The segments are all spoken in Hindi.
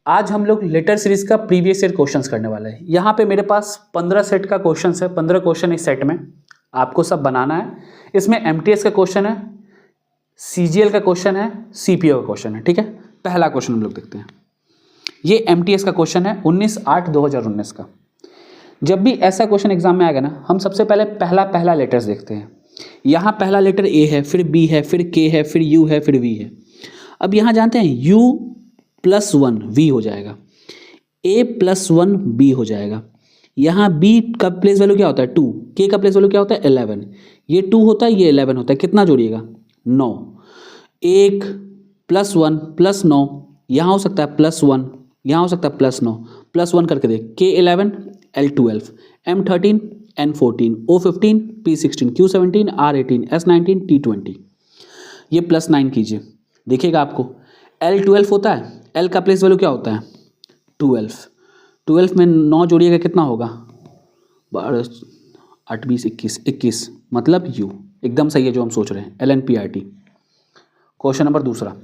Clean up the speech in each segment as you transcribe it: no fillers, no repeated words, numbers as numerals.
आज हम लोग लेटर सीरीज का प्रीवियस ईयर क्वेश्चंस करने वाले हैं। यहाँ पे मेरे पास 15 सेट का क्वेश्चंस है, 15 क्वेश्चन इस सेट में आपको सब बनाना है। इसमें एमटीएस का क्वेश्चन है, सीजीएल का क्वेश्चन है, सीपीओ का क्वेश्चन है। ठीक है, पहला क्वेश्चन हम लोग देखते हैं। ये एमटीएस का क्वेश्चन है 19/8/2019 का। जब भी ऐसा क्वेश्चन एग्जाम में आएगा ना, हम सबसे पहले पहला लेटर्स देखते हैं। यहाँ पहला लेटर ए है, फिर बी है, फिर के है, फिर यू है, फिर वी है। अब यहाँ जानते हैं u +1 v हो जाएगा, a +1 b हो जाएगा। यहाँ b का प्लेस वैल्यू क्या होता है 2, k का प्लेस वैल्यू क्या होता है 11। ये 2 होता है, ये 11 होता है। कितना जोड़िएगा 9। 1 +1 +9, यहाँ हो सकता है +1, यहाँ हो सकता है +9, +1 करके देख। k 11 l 12 m 13 n 14 o 15 p 16 q 17 r 18 s 19 t 20। ये +9 कीजिए, देखिएगा आपको l 12 होता है। l का प्लेस वैल्यू क्या होता है 12। 12 में 9 जोड़िएगा कितना होगा 12 8 20 21 21, मतलब u। एकदम सही है जो हम सोच रहे हैं, LNPRT। क्वेश्चन नंबर दूसरा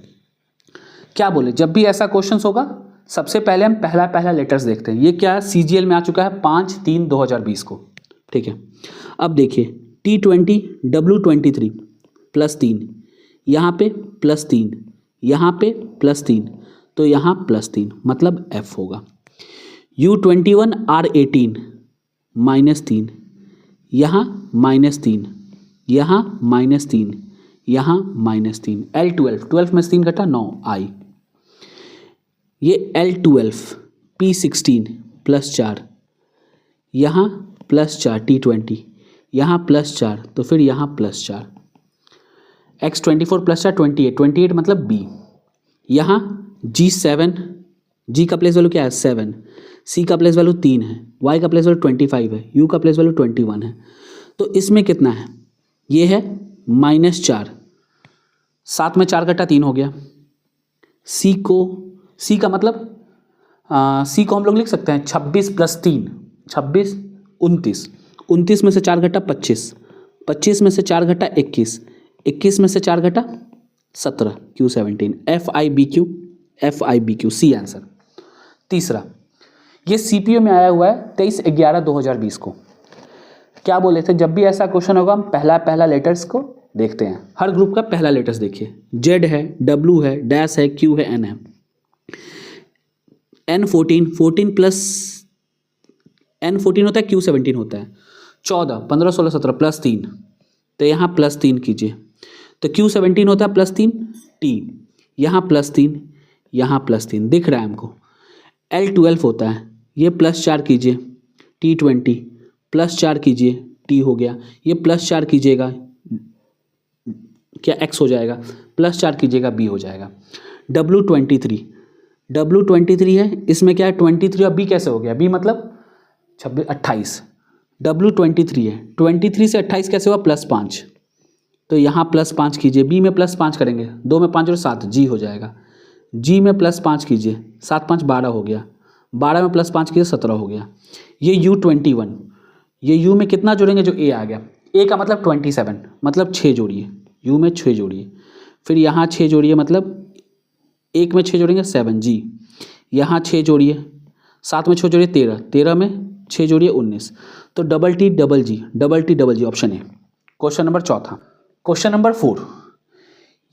क्या बोले, जब भी ऐसा क्वेश्चन होगा सबसे पहले हम पहला लेटर्स देखते हैं। ये क्या CGL में आ चुका है 5/3/2020 को। ठीक है, अब देखिए T20 W23 +3, यहाँ पे +3, यहाँ पे +3, तो यहाँ +3 मतलब F होगा। U21 R18 -3, यहाँ -3, यहाँ -3, यहाँ -3। L12 12 में से 3 घटा 9 I। ये L12 P16 +4, यहाँ +4 T20, यहाँ +4, तो फिर यहाँ +4। X24 +4 28 28 मतलब B। यहाँ G7, G का प्लेस वैल्यू क्या है 7, C का प्लेस वैल्यू 3 है, Y का प्लेस वैल्यू 25 है, U का प्लेस वैल्यू 21 है। तो इसमें कितना है, ये है -4, 7 में 4 घटा 3 हो गया। C का मतलब C को हम लोग लिख सकते हैं 26 + 3 26 29, 29 में से 4 घटा 25, 25 में से 4 घटा 21, 21 में से 4 घटा 17 Q 17 FIBQ C आंसर। तीसरा, ये CPO में आया हुआ है 23/11/2020 को। क्या बोले थे, जब भी ऐसा क्वेश्चन होगा हम पहला लेटर्स को देखते हैं। हर ग्रुप का पहला लेटर्स देखिए, Z है, W है, डैश है, Q है, N है। N14 14 प्लस N14 होता है, Q 17 होता है। 14 15 16 17 +3, तो यहाँ +3 कीजिए, तो Q 17 होता है +3 T, यहाँ +3, यहाँ +3 दिख रहा है हमको। L12 होता है, ये +4 कीजिए T20, +4 कीजिए T हो गया। ये +4 कीजिएगा क्या X हो जाएगा, +4 कीजिएगा B हो जाएगा। W23 है, इसमें क्या है 23 और B कैसे हो गया, B मतलब 26 28। W23 है, 23 से 28 कैसे हुआ +5, तो यहाँ +5 कीजिए। B में +5 करेंगे, 2 में 5 और 7 G हो जाएगा। G में +5 कीजिए, 7 5 12 हो गया, 12 में +5 कीजिए 17 हो गया। ये U21, ये U में कितना जोड़ेंगे जो A आ गया, A का मतलब 27 मतलब 6 जोड़िए, U में 6 जोड़िए, फिर यहाँ 6 जोड़िए, मतलब 1 में 6 जोड़ेंगे 7 G, यहाँ 6 जोड़िए, 7 में 6 जोड़िए 13, 13 में 6 जोड़िए 19, तो TTG option A. Question number चौथा। क्वेश्चन नंबर 4,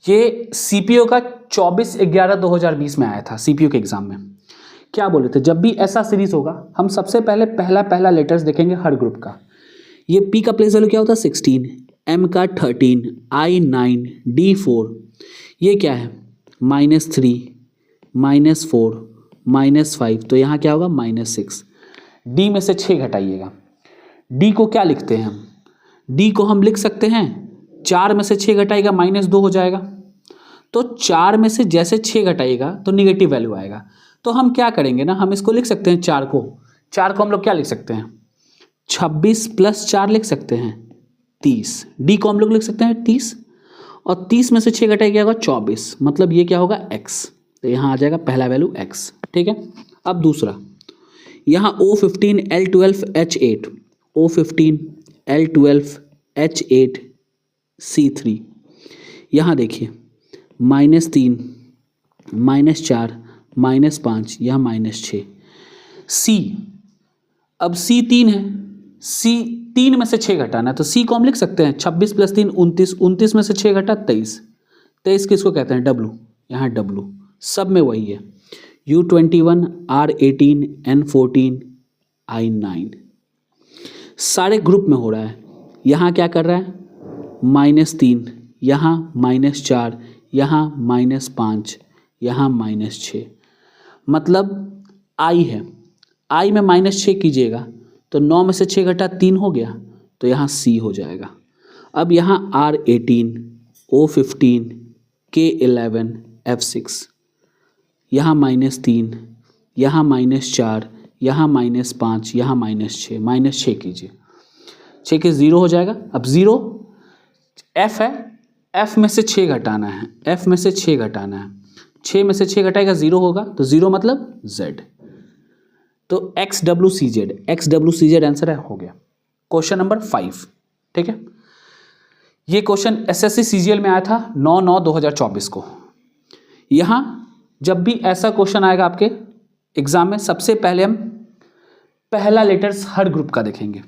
ये CPO का 24/11/2020 में आया था, CPO के एग्जाम में। क्या बोले थे, जब भी ऐसा सीरीज होगा हम सबसे पहले पहला लेटर्स देखेंगे हर ग्रुप का। ये P का प्लेस वैल्यू क्या होता है 16, M का 13, I 9, D 4, ये क्या है -3 -4 -5, तो यहाँ क्या होगा -6। D में से 6 घटाइएगा। D को क्या लिखते हैं हम, D को हम लिख सकते हैं 4 में से 6 घटाएगा -2 हो जाएगा। तो 4 में से जैसे 6 घटाएगा तो निगेटिव वैल्यू आएगा। तो हम क्या करेंगे ना, हम इसको लिख सकते हैं 4 को हम लोग क्या लिख सकते हैं 26 + 4 लिख सकते हैं 30। D को हम लोग लिख सकते हैं 30, और 30 में से 6 घटाएगा क्या होगा 24, मतलब ये क्या होगा X, तो यहाँ आ जाएगा पहला वैल्यू X। ठीक है, अब दूसरा, यहाँ O15 L12 H8, O15 L12 H8 C3, यहाँ देखिए -3 -4 -5, यहाँ -6। सी, अब सी 3 है, सी 3 में से 6 घटाना है तो सी को हम लिख सकते हैं 26 + 3 29, 29 में से 6 घटा 23, 23 किसको कहते हैं? डब्लू, यहाँ डब्लू सब में वही है। U21, R18, N14, I9 सारे ग्रुप में हो रहा है। यहाँ क्या कर रहा है? -3, यहाँ -4, यहाँ -5, यहाँ -6, मतलब I है। I में -6 कीजिएगा तो 9 में से 6 घटा 3 हो गया, तो यहाँ C हो जाएगा। अब यहाँ R18, O15, K11, F6, यहाँ -3, यहाँ -4, यहाँ -5, यहाँ -6, -6 कीजिए, 6 के 0 हो जाएगा। अब 0 F है, F में से 6 घटाना है, F में से 6 घटाना है, 6 में से 6 घटाएगा 0 होगा, तो 0 मतलब Z, तो XWCZ आंसर है, हो गया। क्वेश्चन नंबर 5, ठीक है। ये क्वेश्चन SSC CGL में आया था 9/9/2024 को। यहाँ जब भी ऐसा क्वेश्चन आएगा आपके एग्जाम में, सबसे पहले हम पहला लेटर्स हर ग्रुप का देखेंगे।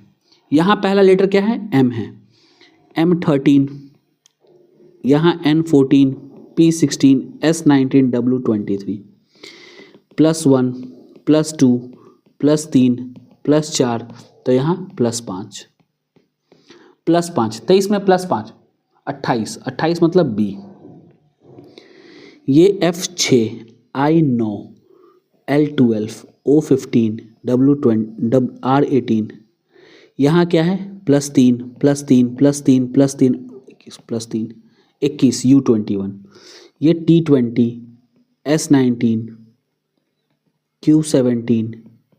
यहाँ पहला लेटर क्या है? M है, M13, यहाँ N14, P16, S19, W23, +1, +2, +3, +4, तो यहाँ +5, +5, 23 में +5, 28, 28 मतलब B। ये F6, I9, L12, O15, W20, R18, यहाँ क्या है? +3, +3, +3, +3, 21, 21, U21, ये T20, S19, Q17,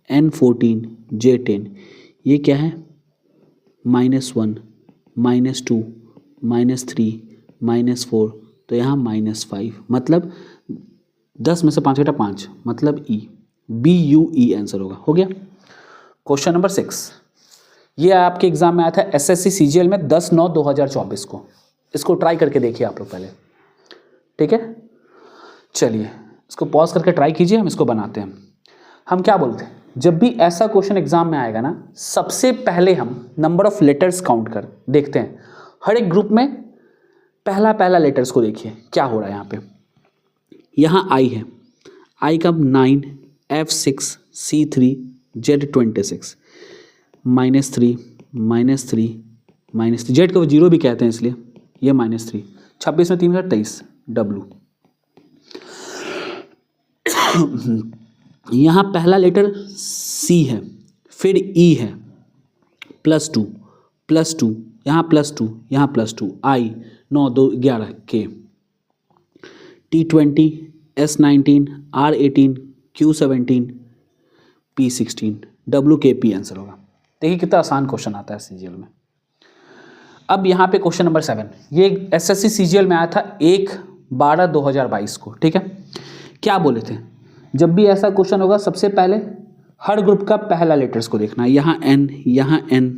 N14, J10, ये क्या है? -1, -2, -3, -4, तो यहाँ -5, मतलब 10 में से 5 घटा 5, मतलब E, BUE आंसर होगा। हो गया। क्वेश्चन नंबर 6, ये आपके एग्जाम में आया था SSC CGL में 10/9/2024 को। इसको ट्राई करके देखिए आप लोग पहले, ठीक है। चलिए इसको पॉज करके ट्राई कीजिए, हम इसको बनाते हैं। हम क्या बोलते हैं, जब भी ऐसा क्वेश्चन एग्जाम में आएगा ना, सबसे पहले हम नंबर ऑफ लेटर्स काउंट कर देखते हैं। हर एक ग्रुप में पहला लेटर्स को देखिए क्या हो रहा है। यहाँ पे यहाँ I है, I का 9, F6, C3, Z26, -3, -3, Z को 0 भी कहते हैं इसलिए ये -3, 26 में 3 का 23, W। यहाँ पहला लेटर C है, फिर E है, +2, +2, यहाँ +2, यहाँ +2, I 9, 2, 11, K, T20, S19, R18, Q17, P16, WKP answer होगा। देखिए कितना आसान क्वेश्चन आता है CGL में। अब यहाँ पे क्वेश्चन नंबर 7, ये SSC CGL में आया था 1/12/2022 को, ठीक है। क्या बोले थे, जब भी ऐसा क्वेश्चन होगा सबसे पहले हर ग्रुप का पहला लेटर्स को देखना है। यहाँ N, यहाँ N,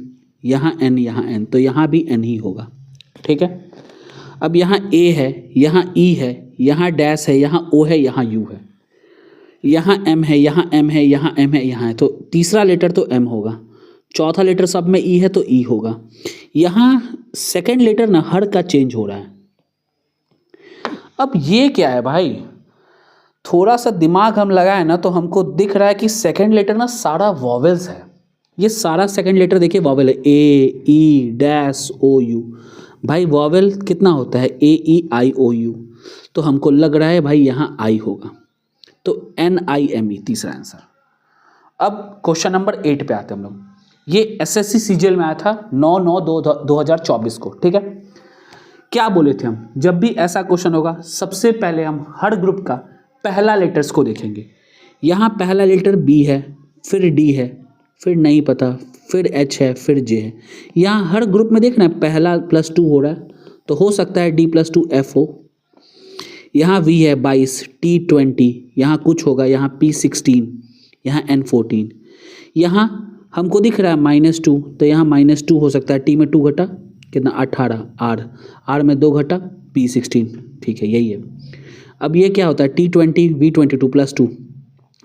यहाँ N, यहाँ N, तो यहाँ भी N ही होगा, ठीक है। अब यहाँ A है, यहाँ E है, यहाँ डैश है, यहाँ O है, यहाँ U है, यहाँ M है, यहाँ M है, यहाँ M है, यहाँ है, तो तीसरा लेटर तो M होगा। चौथा लेटर सब में E है तो E होगा। यहाँ सेकंड लेटर ना हर का चेंज हो रहा है। अब ये क्या है भाई, थोड़ा सा दिमाग हम लगाए ना तो हमको दिख रहा है कि सेकंड लेटर ना सारा वॉवेल्स है। ये सारा सेकंड लेटर देखिए वॉवेल है, A, E, dash, O, U। भाई वॉवेल कितना होता है? A, E, I, O, U। तो हमको लग रहा है भाई यहाँ I होगा, तो NIME तीसरा आंसर। अब क्वेश्चन नंबर 8 पे आते हैं हम लोग। ये SSC CGL में आया था 9/9/2024 को, ठीक है। क्या बोले थे हम, जब भी ऐसा क्वेश्चन होगा सबसे पहले हम हर ग्रुप का पहला लेटर्स को देखेंगे। यहाँ पहला लेटर B है, फिर D है, फिर नहीं पता, फिर H है, फिर J है। यहाँ हर ग्रुप में देखना है पहला +2 हो रहा है, तो हो सकता है D+2 F हो। यहाँ V है 22, T20, यहाँ कुछ होगा, यहाँ P16, यहाँ N14, यहाँ हमको दिख रहा है -2, तो यहाँ -2 हो सकता है। T में 2 घटा कितना? 18, R में 2 घटा P16, ठीक है यही है। अब ये क्या होता है T20 V22 +2,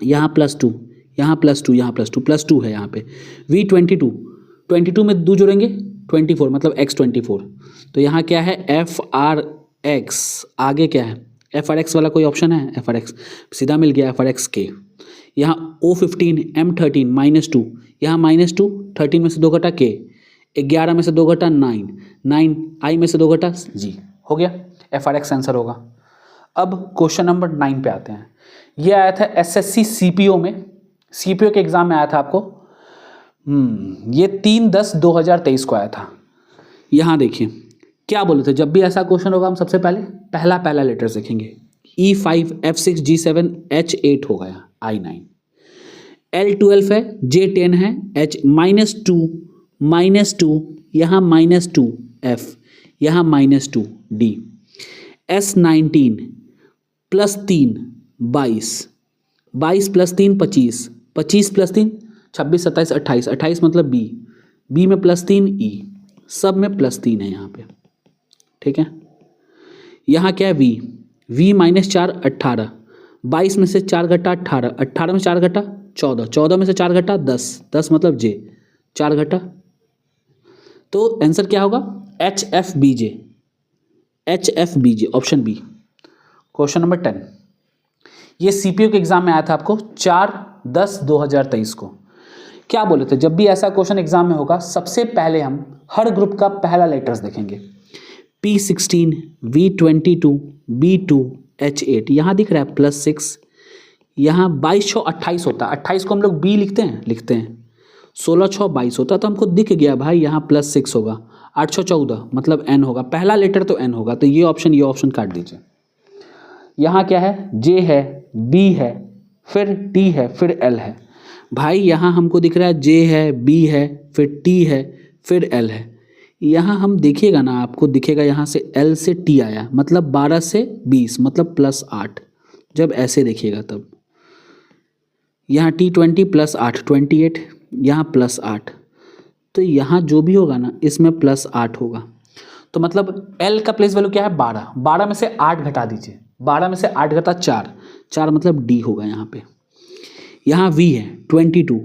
यहाँ +2, यहाँ +2, यहाँ +2, +2 है यहाँ पे V22, 22 में 2 जोड़ेंगे 24 मतलब X24, तो यहाँ क्या है FRX, आगे क्या है FRX वाला कोई ऑप्शन है, FRX सीधा मिल गया FRX के। यहाँ O15 M13 -2, यहाँ -2, 13 में से 2 घटा K, 11 में से 2 घटा 9, 9 I में से 2 घटा G, हो गया FRX आंसर होगा। अब क्वेश्चन नंबर 9 पे आते हैं। ये आया था SSC CPO में, CPO के एग्जाम में आया था आपको, ये 3/10/2023 को आया था। यहाँ देखिए क्या बोले थे, जब भी ऐसा क्वेश्चन होगा हम सबसे पहले पहला लेटर्स देखेंगे। E5 F6 G7 H8 हो गया I9, L12 है J10 है H -2 यहाँ -2 F, यहाँ -2 D, S19 +3 22, 22 + 3 25, 25 + 3 26 27 28, 28 मतलब B में +3 E, सब में +3 है यहाँ पे, ठीक है। यहाँ क्या है V -4 18, 22 में से 4 घटा 18, 18 में 4 घटा 14, 14 में से 4 घटा 10, 10 मतलब J, 4 घटा, तो आंसर क्या होगा HFBJ, option B. Question number 10, ये CPO के एग्जाम में आया था आपको 4/10/2023 को। क्या बोले थे, जब भी ऐसा क्वेश्चन एग्जाम में होगा सबसे पहले हम हर ग्रुप का पहला लेटर्स देखेंगे। P16 V22 B2 H8, यहाँ दिख रहा है +6, यहाँ 22 6 28 होता है, 28 को हम लोग B लिखते हैं 16 6 22 होता, तो हमको दिख गया भाई यहाँ +6 होगा, 8 6 14 मतलब N होगा, पहला लेटर तो N होगा, तो ये ऑप्शन काट दीजिए। यहाँ क्या है J है B है फिर T है फिर L है, भाई यहाँ हमको दिख रहा है J है B है फिर T है फिर L है, यहाँ हम देखिएगा ना आपको दिखेगा यहाँ से L से T आया मतलब 12 से 20 मतलब +8, जब ऐसे देखिएगा तब यहाँ T20 +8 28, यहाँ +8, तो यहाँ जो भी होगा ना इसमें +8 होगा, तो मतलब L का प्लेस वैल्यू क्या है 12, 12 में से 8 घटा दीजिए, 12 में से 8 घटा 4, 4 मतलब D होगा यहाँ पे। यहाँ V है 22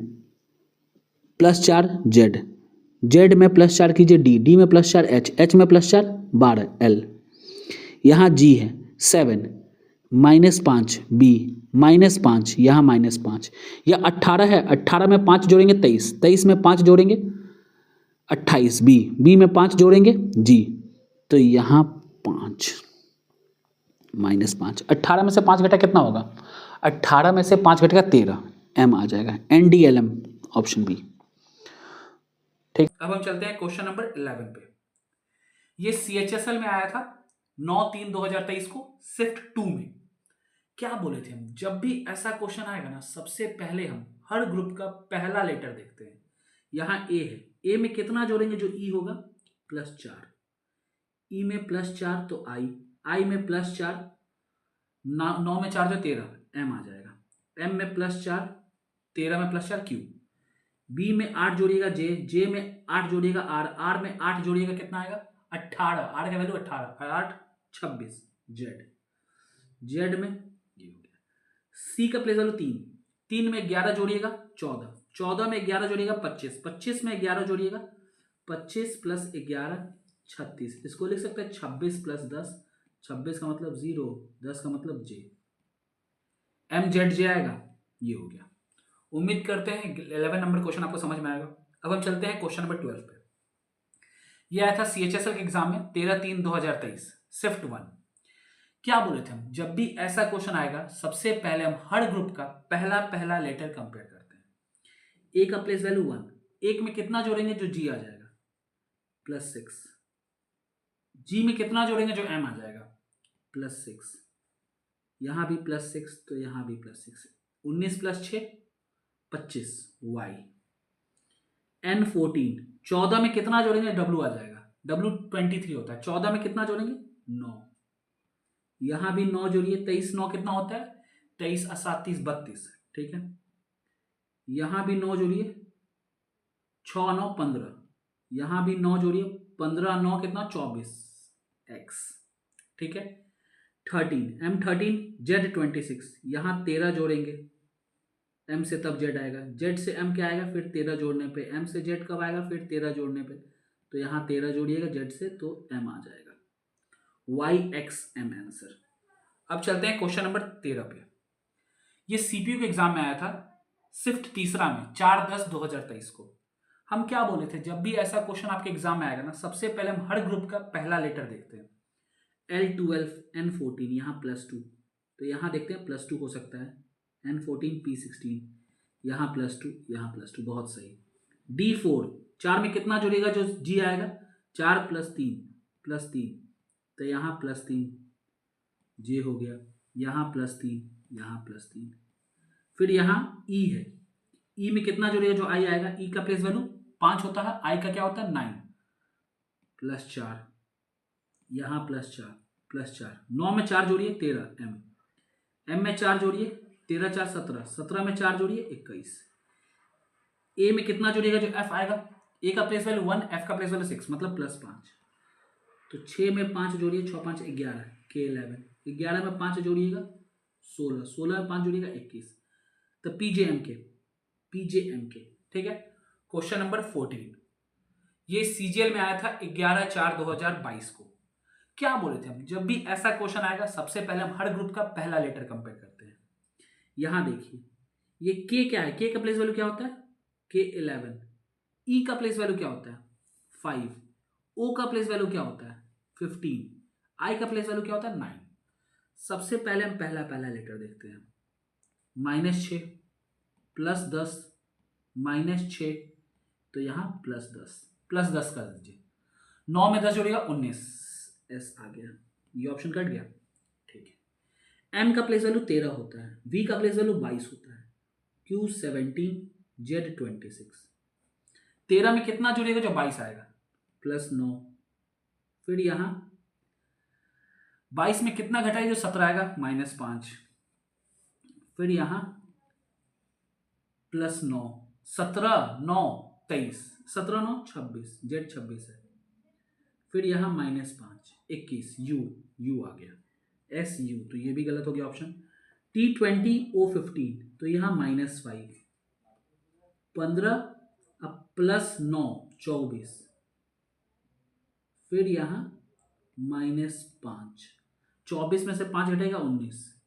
+4 Z, Z में +4 कीजिए D में +4 H में +4 12 L। यहाँ G है 7 -5 B -5, यहाँ -5, यह 18 है, 18 में 5 जोड़ेंगे 23, 23 में 5 जोड़ेंगे 28 B में 5 जोड़ेंगे G, तो यहाँ 5 -5, 18 में से 5 घटा कितना होगा, 18 में से 5 घटेगा 13, M आ जाएगा NDLM, ऑप्शन बी, ठीक। अब हम चलते हैं क्वेश्चन नंबर 11 पे। ये CHSL में आया था 9/3/2023 को शिफ्ट 2 में। क्या बोले थे हम, जब भी ऐसा क्वेश्चन आएगा ना सबसे पहले हम हर ग्रुप का पहला लेटर देखते हैं। यहाँ A है, A में कितना जोड़ेंगे जो E होगा +4, E में +4 तो I में +4, 9 में 4 जो 13, M आ जाएगा, M में +4, 13 में +4 Q, B में 8 जोड़िएगा J में 8 जोड़िएगा R में 8 जोड़िएगा कितना आएगा 18, R का वैल्यू 18, 8 26 Z में ये हो गया। C का प्लेस वैल्यू 3 में 11 जोड़िएगा 14, 14 में 11 जोड़िएगा 25, 25 में 11 जोड़िएगा 25 + 11 36, इसको लिख सकते हैं 26 + 10, 26 का मतलब 0, 10 का मतलब J, MZJ आएगा, ये हो गया। उम्मीद करते हैं 11 नंबर क्वेश्चन आपको समझ में आएगा। अब हम चलते हैं क्वेश्चन नंबर 12 पे। यह आया था CHSL के एग्जाम में 13/3/2023 शिफ्ट 1। क्या बोले थे हम, जब भी ऐसा क्वेश्चन आएगा सबसे पहले हम हर ग्रुप का पहला लेटर कंपेयर करते हैं। A का प्लेस वैल्यू 1, 1 में कितना जोड़ेंगे जो G आ जाएगा +6, G में कितना जोड़ेंगे जो M आ जाएगा +6, यहां भी +6 तो यहां भी +6, 19 + 6 25 Y, N14, 14 में कितना जोड़ेंगे W आ जाएगा, W 23 होता है, 14 में कितना जोड़ेंगे 9, यहां भी 9 जोड़िए, 23 9 कितना होता है 23 + 7 30 32, ठीक है। यहां भी 9 जोड़िए 6 9 15, यहां भी 9 जोड़िए 15 9 कितना 24 X, ठीक है। M13 Z26, यहाँ 13 जोड़ेंगे M से तब Z आएगा, Z से M क्या आएगा, फिर 13 जोड़ने पे M से Z कब आएगा, फिर 13 जोड़ने पे, तो यहाँ 13 जोड़िएगा Z से तो M आ जाएगा, YXM आंसर। अब चलते हैं क्वेश्चन नंबर 13 पे। ये सीपीयू के एग्जाम में आया था शिफ्ट तीसरा में 4/10/2023 को। हम क्या बोले थे, जब भी ऐसा क्वेश्चन आपके एग्जाम में आएगा ना, सबसे पहले हम हर ग्रुप का पहला लेटर देखते हैं। L12 N14, यहाँ +2, तो यहाँ देखते हैं +2 हो सकता है, N14 P16, यहाँ +2, यहाँ +2, बहुत सही। D4, 4 में कितना जुड़ेगा जो G आएगा, 4 + 3, तो यहाँ +3 J हो गया, यहाँ +3, यहाँ +3। फिर यहाँ E है, E में कितना जुड़ेगा जो I आएगा, E का प्लेस वैल्यू 5 होता है, I का क्या होता है 9, +4, यहाँ +4, 9 में 4 जोड़िए 13, M में 4 जोड़िए 13 4 17, 17 में 4 जोड़िए 21। A में कितना जोड़िएगा जो F आएगा, A का प्लेस वैल्यू 1, F का प्लेस वैल्यू 6, मतलब +5, तो 6 में 5 जोड़िए, 6 5 11, K11, 11 में 5 जोड़िएगा 16, 16 में 5 जोड़िएगा 21, तो PJMK, ठीक है। क्वेश्चन नंबर 14, ये सीजीएल में आया था 11/4/2022 को। क्या बोले थे हम, जब भी ऐसा क्वेश्चन आएगा सबसे पहले हम हर ग्रुप का पहला लेटर कंपेयर करते हैं। यहां देखिए ये K क्या है, K का प्लेस वैल्यू क्या होता है, K11, E का प्लेस वैल्यू क्या होता है 5, O का प्लेस वैल्यू क्या होता है 15, I का प्लेस वैल्यू क्या होता है 9। सबसे पहले हम पहला लेटर देखते हैं, -6 +10 -6, तो यहाँ +10 कर दीजिए, 9 में 10 जोड़िएगा 19, S आ गया, ये ऑप्शन कट गया, ठीक है। M का प्लेस वैल्यू 13 होता है, V का प्लेस वैल्यू 22 होता है, Q17 Z26, 13 में कितना जुड़ेगा जो 22 आएगा, +9, फिर यहाँ 22 में कितना घटाएगा जो 17 आएगा, -5, फिर यहाँ +9, 17 9 23, 17 9 26, Z26 है, फिर यहाँ -5 21, U आ गया, SU, तो ये भी गलत हो गया ऑप्शन। T20 O15, तो यहाँ -5, 15 अब +9 24, फिर यहाँ -5, 24 में से 5 घटेगा 19,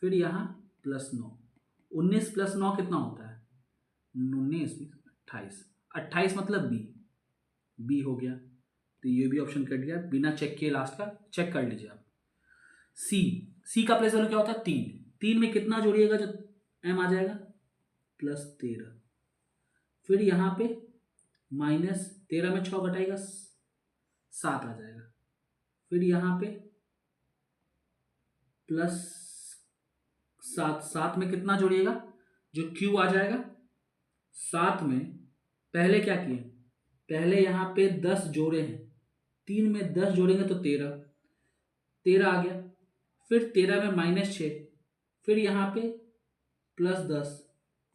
फिर यहाँ +9, 19 + 9 कितना होता है 19 28, 28 मतलब B हो गया, तो ये भी ऑप्शन कट गया बिना चेक किए, लास्ट का चेक कर लीजिए आप। C का प्लेस वैल्यू क्या होता है 3 में कितना जोड़िएगा जो M आ जाएगा +13, फिर यहाँ पे -13 में 6 घटाएगा 7 आ जाएगा, फिर यहाँ पे +7 में कितना जोड़िएगा जो Q आ जाएगा, 7 में पहले क्या किए, पहले यहाँ पे 10 जोड़े हैं, 3 में 10 जोड़ेंगे तो 13 आ गया, फिर 13 में -6, फिर यहाँ पे +10,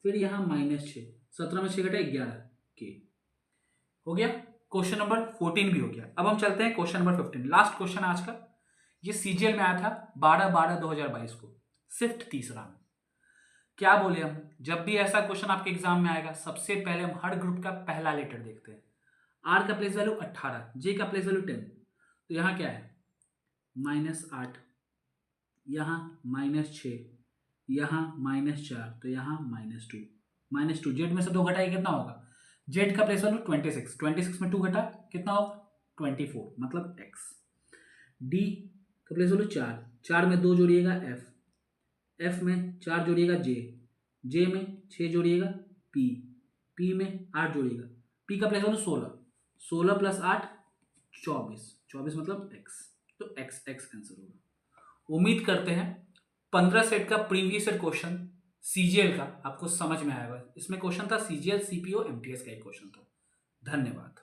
फिर यहाँ -6, 17 में 6 घटे 11 के हो गया। क्वेश्चन नंबर 14 भी हो गया। अब हम चलते हैं क्वेश्चन नंबर 15, लास्ट क्वेश्चन आज का। ये सीजीएल में आया था 12/12/2022 को, शिफ्ट तीसरा में। क्या बोले हम, जब भी ऐसा क्वेश्चन आपके एग्जाम में आएगा सबसे पहले हम हर ग्रुप का पहला लेटर देखते हैं। R का प्लेस वैल्यू 18, J का प्लेस वैल्यू 10, तो यहाँ क्या है -8, यहाँ -6, यहाँ -4, तो यहाँ -2, Z में से 2 घटाइए कितना होगा, Z का प्लेस वैल्यू 26 में 2 घटा कितना होगा 24, मतलब X। D का प्लेस वैल्यू 4 में 2 जोड़िएगा F में 4 जोड़िएगा J में 6 जोड़िएगा P में 8 जोड़िएगा, P का प्लेस वैल्यू 16 + 8 24 मतलब X, तो X आंसर होगा। उम्मीद करते हैं 15 सेट का प्रीवियस ईयर क्वेश्चन सीजीएल का आपको समझ में आएगा। इसमें क्वेश्चन था सीजीएल सीपीओ एमटीएस का एक क्वेश्चन था। धन्यवाद।